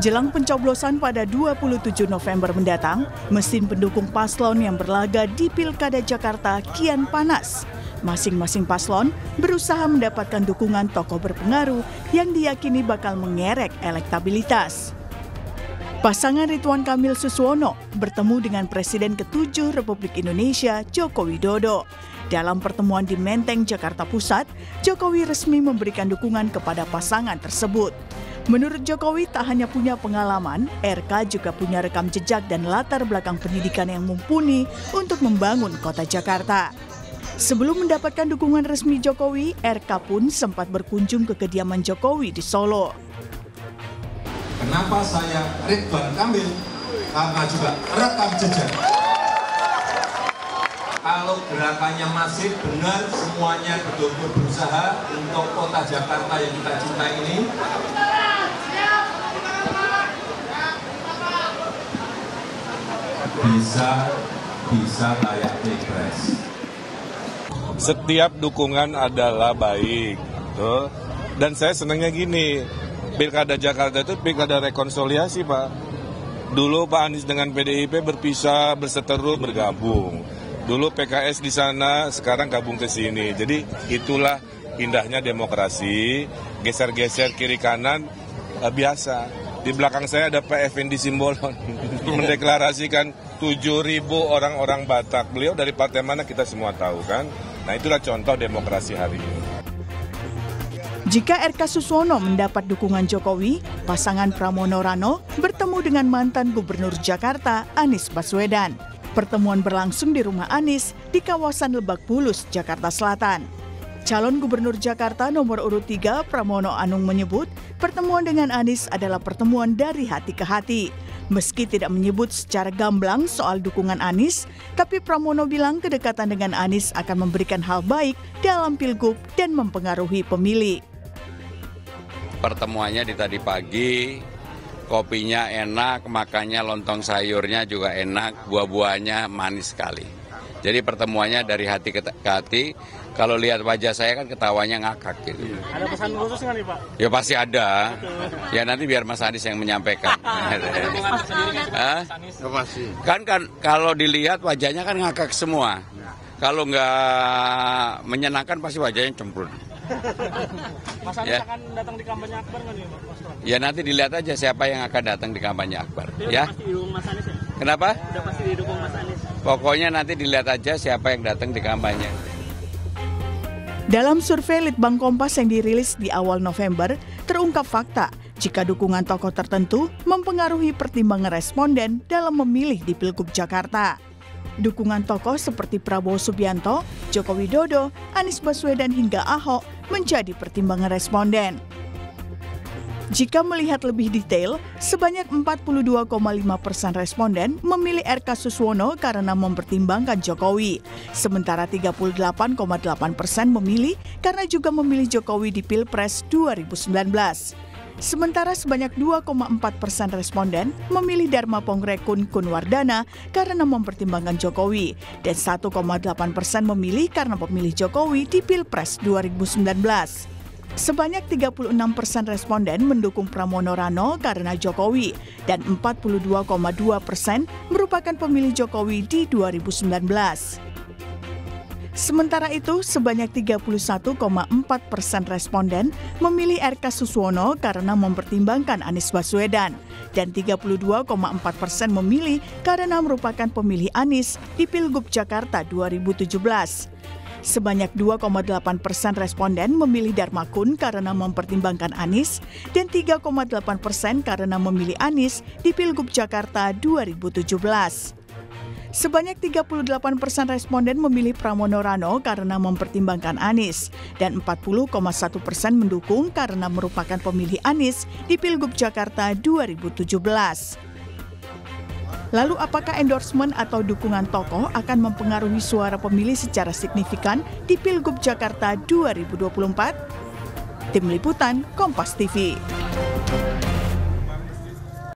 Jelang pencoblosan pada 27 November mendatang, mesin pendukung paslon yang berlaga di Pilkada Jakarta kian panas. Masing-masing paslon berusaha mendapatkan dukungan tokoh berpengaruh yang diyakini bakal mengerek elektabilitas. Pasangan Ridwan Kamil Suswono bertemu dengan Presiden ke-7 Republik Indonesia Joko Widodo. Dalam pertemuan di Menteng, Jakarta Pusat, Jokowi resmi memberikan dukungan kepada pasangan tersebut. Menurut Jokowi, tak hanya punya pengalaman, RK juga punya rekam jejak dan latar belakang pendidikan yang mumpuni untuk membangun kota Jakarta. Sebelum mendapatkan dukungan resmi Jokowi, RK pun sempat berkunjung ke kediaman Jokowi di Solo. Kenapa saya Ridwan Kamil? Karena juga rekam jejak. Kalau gerakannya masif, benar, semuanya betul-betul berusaha untuk kota Jakarta yang kita cintai ini. Bisa layak pilpres. Setiap dukungan adalah baik, tuh. Dan saya senangnya gini, Pilkada Jakarta itu pilkada rekonsiliasi, Pak. Dulu Pak Anies dengan PDIP berpisah, berseteru, bergabung. Dulu PKS di sana, sekarang gabung ke sini. Jadi itulah indahnya demokrasi, geser-geser kiri kanan biasa. Di belakang saya ada Pak Effendi Simbolon mendeklarasikan 7.000 orang-orang Batak. Beliau dari partai mana kita semua tahu kan. Nah itulah contoh demokrasi hari ini. Jika RK Suswono mendapat dukungan Jokowi, pasangan Pramono Rano bertemu dengan mantan Gubernur Jakarta Anies Baswedan. Pertemuan berlangsung di rumah Anies di kawasan Lebak Bulus, Jakarta Selatan. Calon Gubernur Jakarta nomor urut 3 Pramono Anung menyebut pertemuan dengan Anies adalah pertemuan dari hati ke hati. Meski tidak menyebut secara gamblang soal dukungan Anies, tapi Pramono bilang kedekatan dengan Anies akan memberikan hal baik dalam pilgub dan mempengaruhi pemilih. Pertemuannya di tadi pagi, kopinya enak, makannya lontong sayurnya juga enak, buah-buahnya manis sekali. Jadi pertemuannya dari hati ke hati. Kalau lihat wajah saya kan ketawanya ngakak gitu. Ada pesan khusus nggak nih Pak? Ya pasti ada. Ya nanti biar Mas Anies yang menyampaikan. Kan kalau dilihat wajahnya kan ngakak semua. Kalau nggak menyenangkan pasti wajahnya cemberut. Mas Anies akan datang di kampanye Akbar nggak nih Pak? Ya nanti dilihat aja siapa yang akan datang di kampanye Akbar. Ya. Pasti didukung Mas Anies ya? Kenapa? Udah pasti didukung Mas Anies. Pokoknya nanti dilihat aja siapa yang datang di kampanye. Dalam survei Litbang Kompas yang dirilis di awal November, terungkap fakta jika dukungan tokoh tertentu mempengaruhi pertimbangan responden dalam memilih di Pilgub Jakarta. Dukungan tokoh seperti Prabowo Subianto, Joko Widodo, Anies Baswedan hingga Ahok menjadi pertimbangan responden. Jika melihat lebih detail, sebanyak 42,5% responden memilih RK Suswono karena mempertimbangkan Jokowi. Sementara 38,8% memilih karena juga memilih Jokowi di Pilpres 2019. Sementara sebanyak 2,4% responden memilih Dharma Pongrekun Kunwardana karena mempertimbangkan Jokowi. Dan 1,8% memilih karena memilih Jokowi di Pilpres 2019. Sebanyak 36% responden mendukung Pramono Rano karena Jokowi dan 42,2% merupakan pemilih Jokowi di 2019. Sementara itu, sebanyak 31,4% responden memilih RK Suswono karena mempertimbangkan Anies Baswedan dan 32,4% memilih karena merupakan pemilih Anies di Pilgub Jakarta 2017. Sebanyak 2,8% responden memilih Dharma Kun karena mempertimbangkan Anies dan 3,8% karena memilih Anies di Pilgub Jakarta 2017. Sebanyak 38% responden memilih Pramono Rano karena mempertimbangkan Anies dan 40,1% mendukung karena merupakan pemilih Anies di Pilgub Jakarta 2017. Lalu apakah endorsement atau dukungan tokoh akan mempengaruhi suara pemilih secara signifikan di Pilgub Jakarta 2024? Tim Liputan Kompas TV.